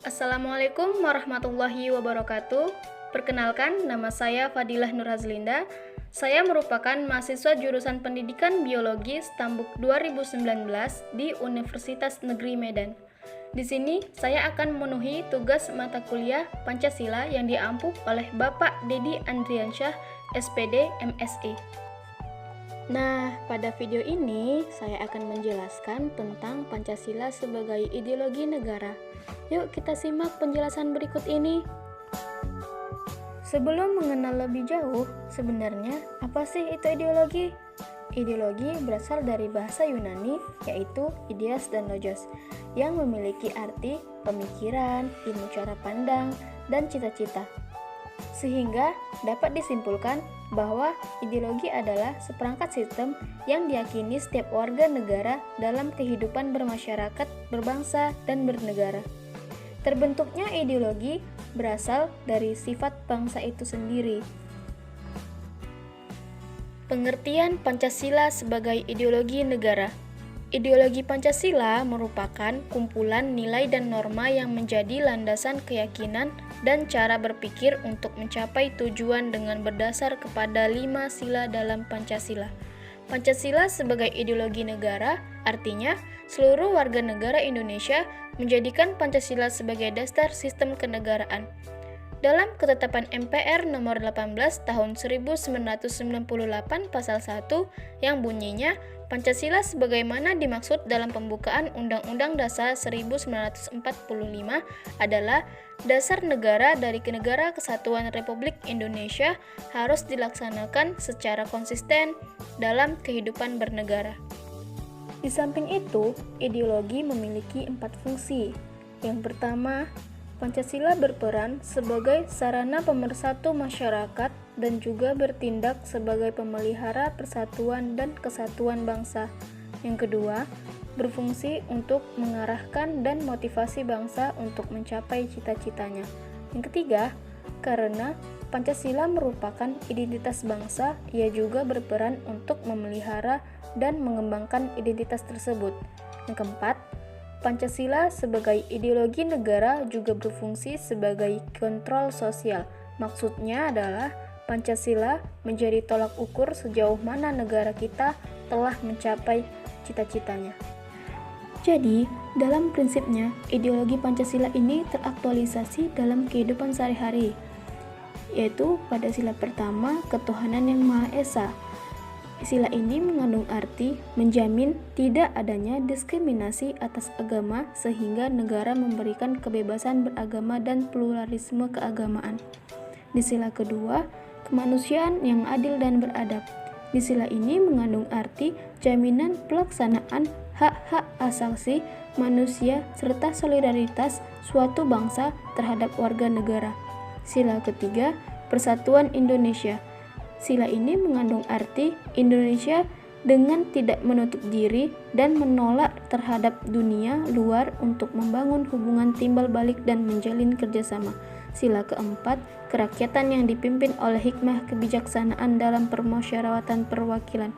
Assalamualaikum warahmatullahi wabarakatuh. Perkenalkan, nama saya Fadilah Nurhazlinda. Saya merupakan mahasiswa jurusan Pendidikan Biologi Stambuk 2019 di Universitas Negeri Medan. Di sini, saya akan memenuhi tugas mata kuliah Pancasila yang diampu oleh Bapak Dedi Andriansyah, SPD, MSI. Nah, pada video ini saya akan menjelaskan tentang Pancasila sebagai ideologi negara. Yuk kita simak penjelasan berikut ini. Sebelum mengenal lebih jauh, sebenarnya apa sih itu ideologi? Ideologi berasal dari bahasa Yunani, yaitu ideas dan logos, yang memiliki arti pemikiran, ilmu cara pandang, dan cita-cita. Sehingga dapat disimpulkan bahwa ideologi adalah seperangkat sistem yang diyakini setiap warga negara dalam kehidupan bermasyarakat, berbangsa, dan bernegara. Terbentuknya ideologi berasal dari sifat bangsa itu sendiri. Pengertian Pancasila sebagai ideologi negara. Ideologi Pancasila merupakan kumpulan nilai dan norma yang menjadi landasan keyakinan dan cara berpikir untuk mencapai tujuan dengan berdasar kepada 5 sila dalam Pancasila. Pancasila sebagai ideologi negara artinya seluruh warga negara Indonesia menjadikan Pancasila sebagai dasar sistem kenegaraan. Dalam Ketetapan MPR nomor 18 tahun 1998 pasal 1 yang bunyinya Pancasila sebagaimana dimaksud dalam pembukaan Undang-Undang Dasar 1945 adalah dasar negara dari Negara Kesatuan Republik Indonesia harus dilaksanakan secara konsisten dalam kehidupan bernegara. Di samping itu, ideologi memiliki 4 fungsi. Yang pertama, Pancasila berperan sebagai sarana pemersatu masyarakat dan juga bertindak sebagai pemelihara persatuan dan kesatuan bangsa. Yang kedua, berfungsi untuk mengarahkan dan motivasi bangsa untuk mencapai cita-citanya. Yang ketiga, karena Pancasila merupakan identitas bangsa, ia juga berperan untuk memelihara dan mengembangkan identitas tersebut. Yang keempat, Pancasila sebagai ideologi negara juga berfungsi sebagai kontrol sosial. Maksudnya adalah Pancasila menjadi tolak ukur sejauh mana negara kita telah mencapai cita-citanya. Jadi, dalam prinsipnya, ideologi Pancasila ini teraktualisasi dalam kehidupan sehari-hari, yaitu pada sila pertama, ketuhanan yang Maha Esa. Sila ini mengandung arti menjamin tidak adanya diskriminasi atas agama sehingga negara memberikan kebebasan beragama dan pluralisme keagamaan. Di sila kedua, kemanusiaan yang adil dan beradab. Di sila ini mengandung arti jaminan pelaksanaan hak-hak asasi manusia serta solidaritas suatu bangsa terhadap warga negara. Sila ketiga, persatuan Indonesia. Sila ini mengandung arti Indonesia dengan tidak menutup diri dan menolak terhadap dunia luar untuk membangun hubungan timbal balik dan menjalin kerjasama. Sila keempat, kerakyatan yang dipimpin oleh hikmah kebijaksanaan dalam permusyawaratan perwakilan.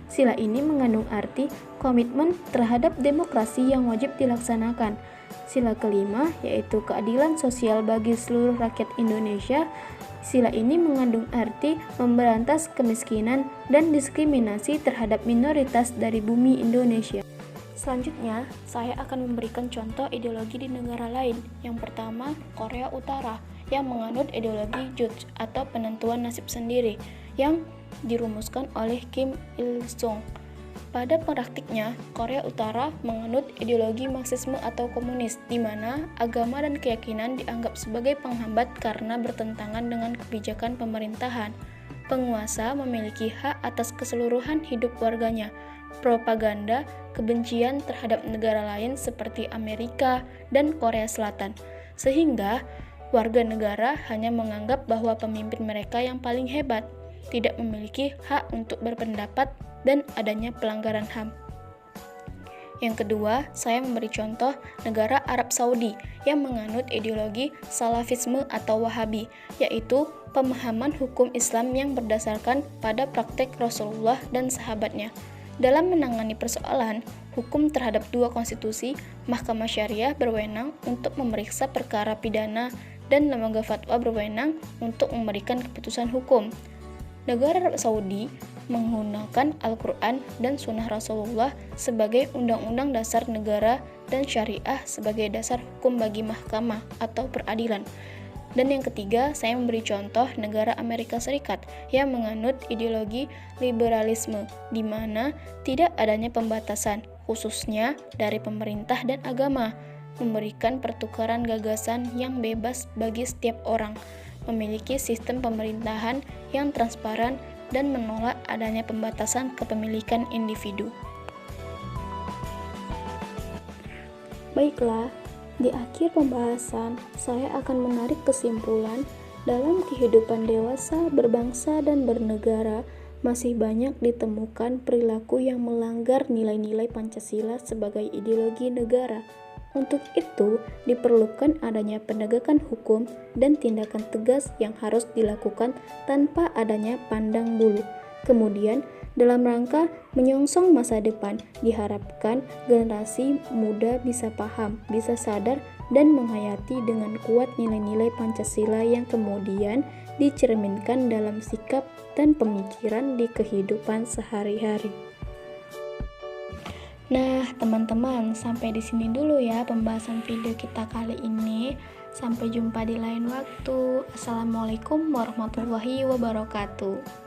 Sila ini mengandung arti komitmen terhadap demokrasi yang wajib dilaksanakan. Sila kelima, yaitu keadilan sosial bagi seluruh rakyat Indonesia. Sila ini mengandung arti memberantas kemiskinan dan diskriminasi terhadap minoritas dari bumi Indonesia. Selanjutnya, saya akan memberikan contoh ideologi di negara lain. Yang pertama, Korea Utara, yang menganut ideologi Juche atau penentuan nasib sendiri, yang dirumuskan oleh Kim Il-sung. Pada praktiknya, Korea Utara menganut ideologi Marxisme atau komunis, di mana agama dan keyakinan dianggap sebagai penghambat karena bertentangan dengan kebijakan pemerintahan. Penguasa memiliki hak atas keseluruhan hidup warganya. Propaganda kebencian terhadap negara lain seperti Amerika dan Korea Selatan, sehingga warga negara hanya menganggap bahwa pemimpin mereka yang paling hebat, tidak memiliki hak untuk berpendapat dan adanya pelanggaran HAM. Yang kedua, saya memberi contoh negara Arab Saudi yang menganut ideologi Salafisme atau Wahabi, yaitu pemahaman hukum Islam yang berdasarkan pada praktek Rasulullah dan sahabatnya. Dalam menangani persoalan hukum terhadap dua konstitusi, Mahkamah Syariah berwenang untuk memeriksa perkara pidana dan lembaga fatwa berwenang untuk memberikan keputusan hukum. Negara Arab Saudi menggunakan Al-Quran dan Sunnah Rasulullah sebagai undang-undang dasar negara dan syariah sebagai dasar hukum bagi mahkamah atau peradilan. Dan yang ketiga, saya memberi contoh negara Amerika Serikat yang menganut ideologi liberalisme, di mana tidak adanya pembatasan, khususnya dari pemerintah dan agama, memberikan pertukaran gagasan yang bebas bagi setiap orang, memiliki sistem pemerintahan yang transparan, dan menolak adanya pembatasan kepemilikan individu. Baiklah, di akhir pembahasan, saya akan menarik kesimpulan dalam kehidupan dewasa, berbangsa, dan bernegara masih banyak ditemukan perilaku yang melanggar nilai-nilai Pancasila sebagai ideologi negara. Untuk itu, diperlukan adanya penegakan hukum dan tindakan tegas yang harus dilakukan tanpa adanya pandang bulu. Kemudian, dalam rangka menyongsong masa depan, diharapkan generasi muda bisa paham, bisa sadar, dan menghayati dengan kuat nilai-nilai Pancasila yang kemudian dicerminkan dalam sikap dan pemikiran di kehidupan sehari-hari. Nah, teman-teman, sampai di sini dulu ya pembahasan video kita kali ini. Sampai jumpa di lain waktu. Assalamualaikum warahmatullahi wabarakatuh.